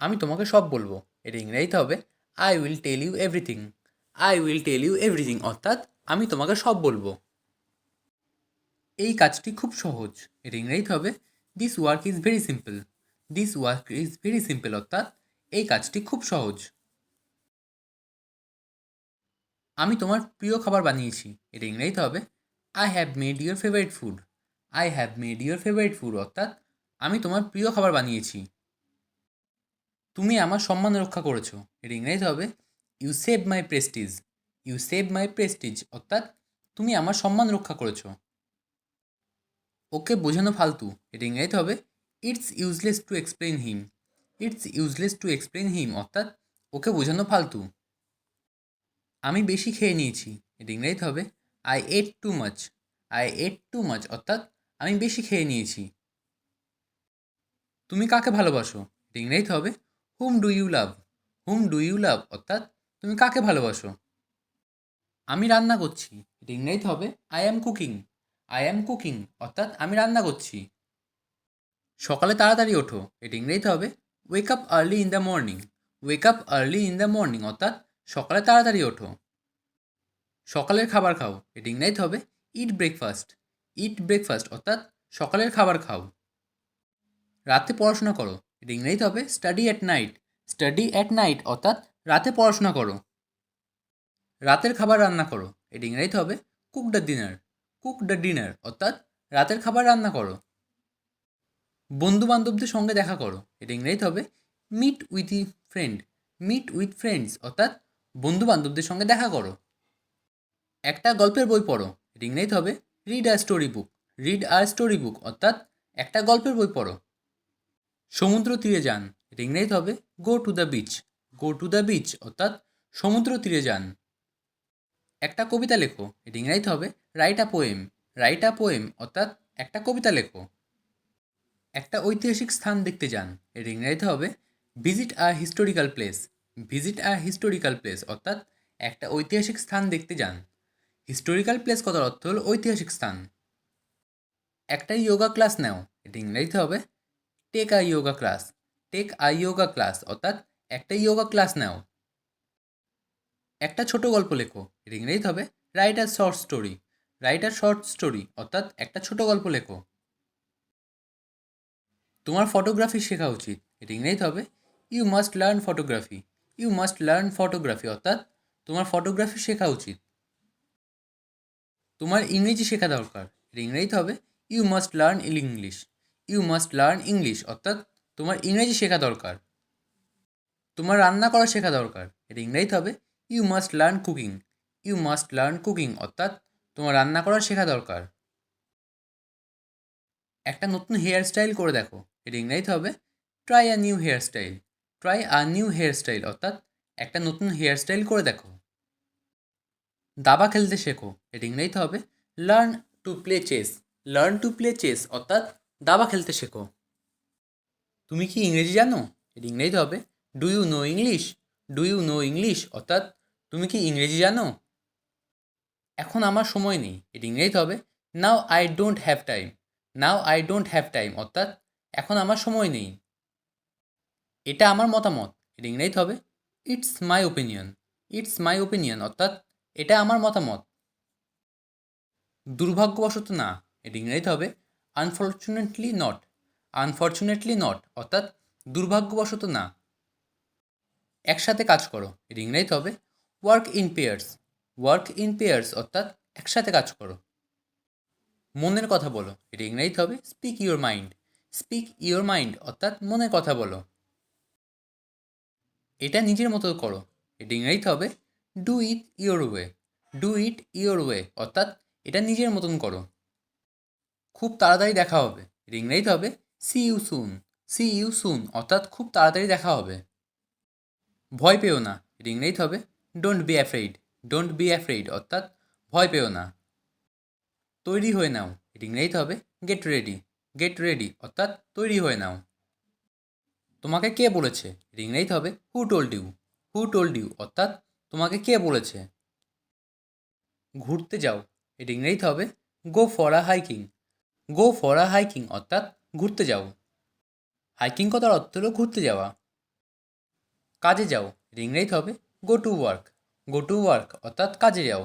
আমি তোমাকে সব বলবো। এটা ইংরেজিতে হবে I will tell you everything. I will tell you everything অর্থাৎ আমি তোমাকে সব বলবো। এই কাজটি খুব সহজ। এটা ইংরেজিতে হবে this work is very simple. This work is very simple অর্থাৎ এই কাজটি খুব সহজ। আমি তোমার প্রিয় খাবার বানিয়েছি। এটা ইংরেজিতে হবে I have made your favourite food. I have made your favourite food অর্থাৎ আমি তোমার প্রিয় খাবার বানিয়েছি। তুমি আমার সম্মান রক্ষা করেছো। এটা ইংরেজিতে হবে you save my prestige. You save my prestige অর্থাৎ তুমি আমার সম্মান রক্ষা করেছো। ওকে বোঝানো ফালতু। এটা ইংরেজিতে হবে it's useless to explain him. It's useless to explain him অর্থাৎ ওকে বোঝানো ফালতু। আমি বেশি খেয়ে নিয়েছি। এটা ইংরেজিতে হবে I ate too much. I ate too much অর্থাৎ আমি বেশি খেয়ে নিয়েছি। তুমি কাকে ভালোবাসো। এটা ইংরেজিতে হবে whom do you love. Whom do you love অর্থাৎ তুমি কাকে ভালোবাসো। আমি রান্না করছি। এটা ইংরেজিতে হবে I am cooking. I am cooking অর্থাৎ আমি রান্না করছি। সকালে তাড়াতাড়ি ওঠো। এটা ইংরেজিতে হবে wake up early in the morning. Wake up early in the morning অর্থাৎ সকালে তাড়াতাড়ি ওঠো। সকালের খাবার খাও। এটা ইংরেজিতে হবে ইট ব্রেকফাস্ট। ইট ব্রেকফাস্ট অর্থাৎ সকালের খাবার খাও। রাতে পড়াশোনা করো। এটা ইংরেজিতে হবে study at night. Study at night অর্থাৎ রাতে পড়াশোনা করো। রাতের খাবার রান্না করো। এটা ইংরেজিতে হবে cook the dinner. Cook the dinner অর্থাৎ রাতের খাবার রান্না করো। বন্ধু বান্ধবদের সঙ্গে দেখা করো। এটা ইংরেজিতে হবে meet with a friend. Meet with friends অর্থাৎ বন্ধু বান্ধবদের সঙ্গে দেখা করো। একটা গল্পের বই পড়ো। এটা ইংরেজিতে হবে read a story book. Read a story book অর্থাৎ একটা গল্পের বই পড়ো। সমুদ্র তীরে যান। এটা ইংরেজিতে হবে go to the beach. Go to the beach অর্থাৎ সমুদ্র তীরে যান। একটা কবিতা লেখো। এটা ইংরেজিতে হবে write a poem. Write a poem অর্থাৎ একটা কবিতা লেখো। একটা ঐতিহাসিক স্থান দেখতে যান। এর ইংরেজিতে হবে visit a historical place. Visit a historical place অর্থাৎ একটা ঐতিহাসিক স্থান দেখতে যান। হিস্টোরিক্যাল প্লেস কথার অর্থ হলো ঐতিহাসিক স্থান। একটা যোগা ক্লাস নাও। এটা ইংরেজিতে হবে take a yoga class. Take a yoga class অর্থাৎ একটা যোগা ক্লাস নাও। একটা ছোট গল্প লেখো। এর ইংরেজিতে হবে write a short story. Write a short story অর্থাৎ একটা ছোট গল্প লেখো। তোমার ফটোগ্রাফি শেখা উচিত। এটা ইংরেজিতে হবে you must learn photography. You must learn photography অর্থাৎ তোমার ফটোগ্রাফি শেখা উচিত। তোমার ইংরেজি শেখা দরকার। এটা ইংরেজিতে হবে you must learn English. You must learn English অর্থাৎ তোমার ইংরেজি শেখা দরকার। তোমার রান্না করা শেখা দরকার। এটা ইংরেজিতে হবে you must learn cooking. You must learn cooking অর্থাৎ তোমার রান্না করা শেখা দরকার। একটা নতুন হেয়ার স্টাইল করে দেখো। এটা ইংরেজিতে হবে try a new hair style. Try a new hair style অর্থাৎ একটা নতুন হেয়ার স্টাইল করে দেখো। দাবা খেলতে শেখো। এটা ইংরেজিতে হবে learn to play chess. Learn to play chess অর্থাৎ দাবা খেলতে শেখো। তুমি কি ইংরেজি জানো। এটা ইংরেজিতে হবে do you know English. Do you know English অর্থাৎ তুমি কি ইংরেজি জানো। এখন আমার সময় নেই। এটা ইংরেজিতে হবে now I don't have time. Now I don't have time অর্থাৎ এখন আমার সময় নেই। এটা আমার মতামত। এটা ইংরেজিতে হবে it's my opinion. It's my opinion অর্থাৎ এটা আমার মতামত। দুর্ভাগ্যবশত না। এটা ইংরেজিতে হবে আনফর্চুনেটলি নট। আনফর্চুনেটলি নট অর্থাৎ দুর্ভাগ্যবশত না। একসাথে কাজ করো। এটা ইংরেজিতে হবে work in pairs. Work in pairs অর্থাৎ একসাথে কাজ করো। মনের কথা বলো। এটা ইংরেজিতে হবে speak your mind. Speak your mind অর্থাৎ মনের কথা বলো। এটা নিজের মতো করো। এটা ইংরেজিতে হবে do it your way. Do it your way অর্থাৎ এটা নিজের মতন করো। খুব তাড়াতাড়ি দেখা হবে। এটা ইংরেজিতে হবে see you soon. See you soon অর্থাৎ খুব তাড়াতাড়ি দেখা হবে। ভয় পেও না। এটা ইংরেজিতে হবে don't be afraid. Don't be afraid অর্থাৎ ভয় পেও না। তৈরি হয়ে নাও। এটা ইংরেজিতে হবে গেট রেডি। গেট রেডি অর্থাৎ তৈরি হয়ে নাও। তোমাকে কে বলেছে। এটা ইংরেজিতে হবে who told you. Who told you অর্থাৎ তোমাকে কে বলেছে। ঘুরতে যাও। এটা ইংরেজিতে হবে go for a hiking. Go for a hiking অর্থাৎ ঘুরতে যাও। হাইকিং কথার অর্থ হলো ঘুরতে যাওয়া। কাজে যাও, এটা ইংরেজিতে হবে go to work. Go to work অর্থাৎ কাজে যাও।